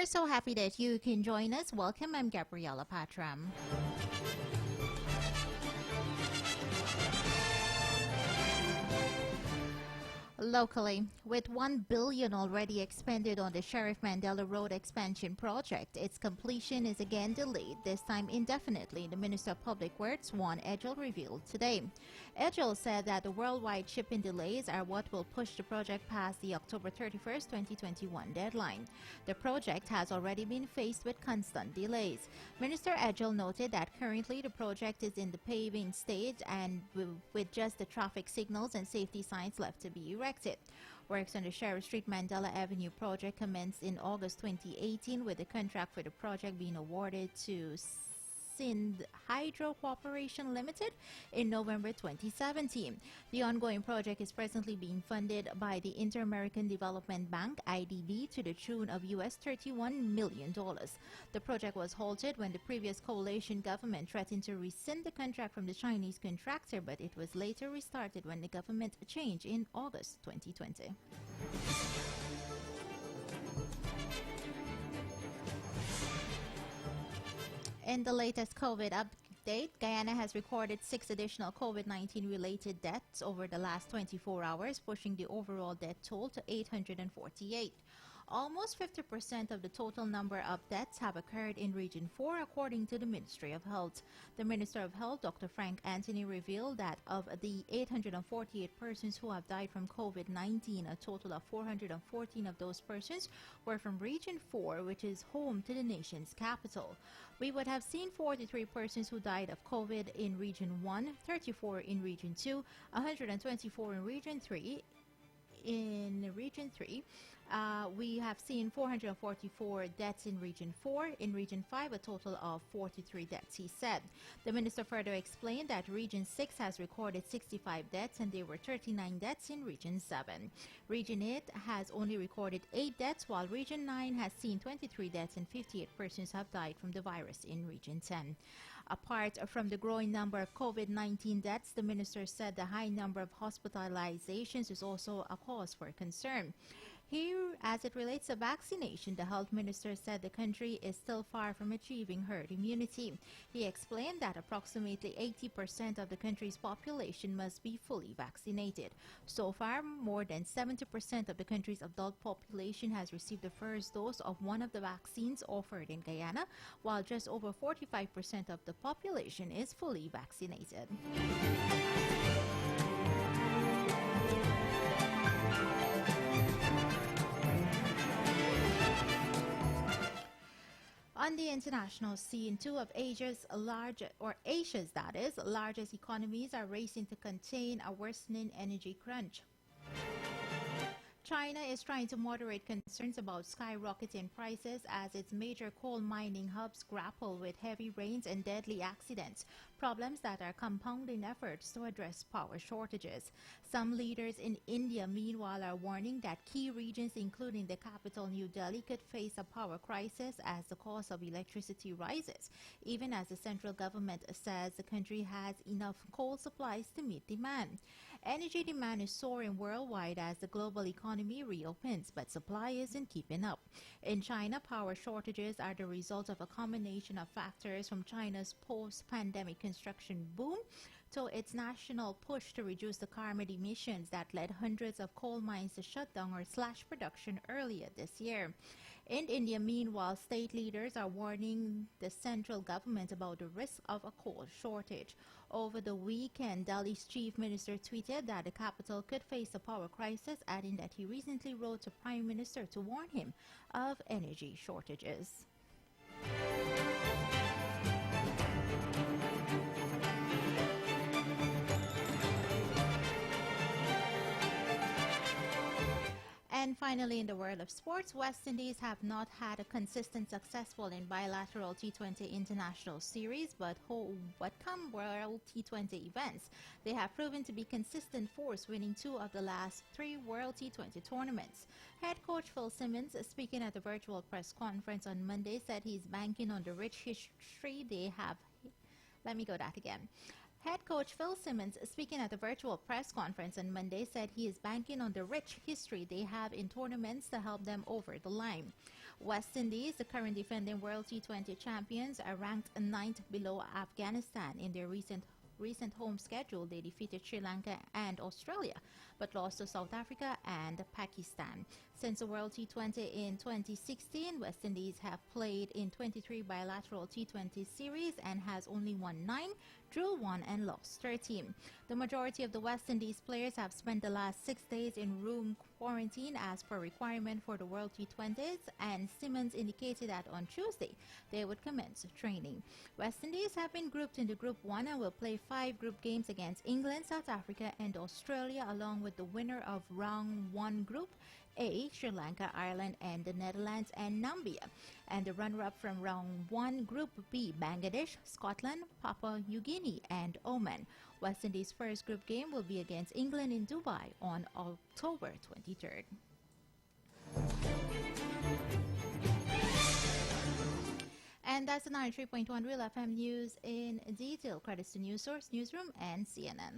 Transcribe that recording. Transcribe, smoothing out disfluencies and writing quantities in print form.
We're so happy that you can join us. Welcome, I'm Gabriella Patram. Locally, with $1 billion already expended on the Sheriff Mandela Road expansion project, its completion is again delayed, this time indefinitely, the Minister of Public Works, Juan Edgell, revealed today. Edgell said that the worldwide shipping delays are what will push the project past the October 31st, 2021 deadline. The project has already been faced with constant delays. Minister Edgell noted that currently the project is in the paving stage and with just the traffic signals and safety signs left to be erected. Works on the Sheriff Street Mandela Avenue project commenced in August 2018, with the contract for the project being awarded to Sind Hydro Corporation Limited in November 2017. The ongoing project is presently being funded by the Inter-American Development Bank, IDB, to the tune of US $31 million. The project was halted when the previous coalition government threatened to rescind the contract from the Chinese contractor, but it was later restarted when the government changed in August 2020. In the latest COVID update, Guyana has recorded 6 additional COVID-19 related deaths over the last 24 hours, pushing the overall death toll to 848. Almost 50% of the total number of deaths have occurred in Region 4, according to the Ministry of Health. The Minister of Health, Dr. Frank Anthony, revealed that of the 848 persons who have died from COVID-19, a total of 414 of those persons were from Region 4, which is home to the nation's capital. We would have seen 43 persons who died of COVID in Region 1, 34 in Region 2, 124 in Region 3. In Region 3, we have seen 444 deaths in Region 4. In Region 5, a total of 43 deaths, he said. The minister further explained that Region 6 has recorded 65 deaths and there were 39 deaths in Region 7. Region 8 has only recorded 8 deaths, while Region 9 has seen 23 deaths and 58 persons have died from the virus in Region 10. Apart from the growing number of COVID-19 deaths, the minister said the high number of hospitalizations is also a cause for concern. Here, as it relates to vaccination, the health minister said the country is still far from achieving herd immunity. He explained that approximately 80% of the country's population must be fully vaccinated. So far, more than 70% of the country's adult population has received the first dose of one of the vaccines offered in Guyana, while just over 45% of the population is fully vaccinated. On the international scene, two of Asia's largest economies are racing to contain a worsening energy crunch. China is trying to moderate concerns about skyrocketing prices as its major coal mining hubs grapple with heavy rains and deadly accidents, problems that are compounding efforts to address power shortages. Some leaders in India, meanwhile, are warning that key regions, including the capital New Delhi, could face a power crisis as the cost of electricity rises, even as the central government says the country has enough coal supplies to meet demand. Energy demand is soaring worldwide as the global economy reopens, but supply isn't keeping up. In China, power shortages are the result of a combination of factors, from China's post-pandemic construction boom to its national push to reduce the carbon emissions that led hundreds of coal mines to shut down or slash production earlier this year. In India, meanwhile, state leaders are warning the central government about the risk of a coal shortage. Over the weekend, Delhi's chief minister tweeted that the capital could face a power crisis, adding that he recently wrote to Prime Minister to warn him of energy shortages. And finally, in the world of sports, West Indies have not had a consistent successful in bilateral T20 international series, but come World T20 events, they have proven to be consistent force, winning 2 of the last 3 World T20 tournaments. Head coach Phil Simmons, speaking at a virtual press conference on Monday, said he's banking on the rich history they have. Let me go that again. Head coach Phil Simmons, speaking at a virtual press conference on Monday, said he is banking on the rich history they have in tournaments to help them over the line. West Indies, the current defending World T20 champions, are ranked ninth below Afghanistan in their recent home schedule. They defeated Sri Lanka and Australia, but lost to South Africa and Pakistan. Since the World T20 in 2016, West Indies have played in 23 bilateral T20 series and has only won 9, drew 1 and lost 13. The majority of the West Indies players have spent the last 6 days in room quarantine as per requirement for the World T20s, and Simmons indicated that on Tuesday they would commence training. West Indies have been grouped into Group 1 and will play 5 group games against England, South Africa and Australia, along with the winner of Round 1 Group A, Sri Lanka, Ireland and the Netherlands and Namibia, and the runner-up from Round 1 Group B, Bangladesh, Scotland, Papua New Guinea and Oman. West Indies' first group game will be against England in Dubai on October 23rd. And that's the 93.1 Real FM News in detail. Credits to News Source, Newsroom and CNN.